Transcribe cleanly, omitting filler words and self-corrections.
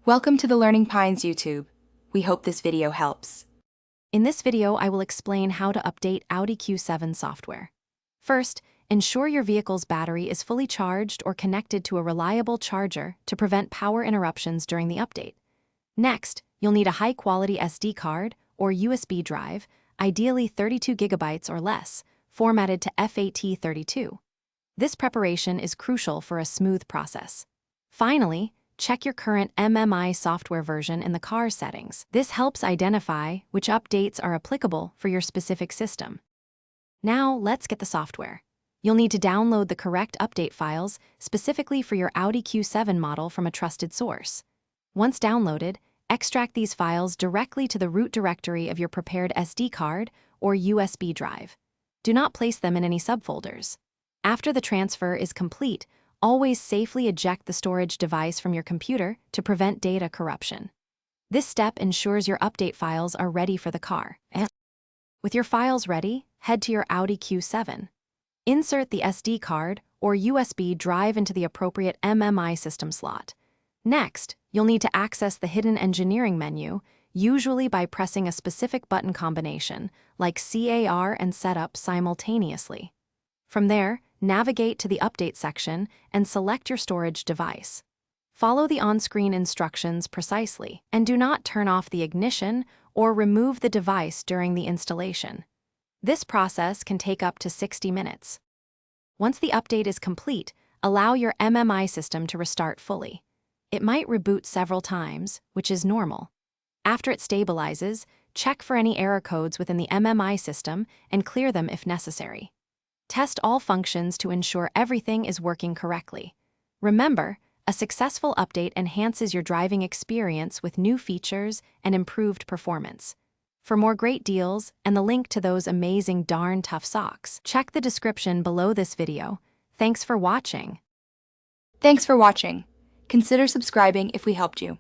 Welcome to the Learning Pines YouTube. We hope this video helps. In this video, I will explain how to update Audi Q7 software. First, ensure your vehicle's battery is fully charged or connected to a reliable charger to prevent power interruptions during the update. Next, you'll need a high-quality SD card or USB drive, ideally 32 gigabytes or less, formatted to FAT32. This preparation is crucial for a smooth process. Finally, check your current MMI software version in the car settings. This helps identify which updates are applicable for your specific system. Now, let's get the software. You'll need to download the correct update files specifically for your Audi Q7 model from a trusted source. Once downloaded, extract these files directly to the root directory of your prepared SD card or USB drive. Do not place them in any subfolders. After the transfer is complete, always safely eject the storage device from your computer to prevent data corruption. This step ensures your update files are ready for the car. With your files ready, head to your Audi Q7. Insert the SD card or USB drive into the appropriate MMI system slot. Next, you'll need to access the hidden engineering menu, usually by pressing a specific button combination, like CAR and Setup simultaneously. From there, navigate to the Update section and select your storage device. Follow the on-screen instructions precisely, and do not turn off the ignition or remove the device during the installation. This process can take up to 60 minutes. Once the update is complete, allow your MMI system to restart fully. It might reboot several times, which is normal. After it stabilizes, check for any error codes within the MMI system and clear them if necessary. Test all functions to ensure everything is working correctly. Remember, a successful update enhances your driving experience with new features and improved performance. For more great deals and the link to those amazing darn tough socks, check the description below this video. Thanks for watching. Thanks for watching. Consider subscribing if we helped you.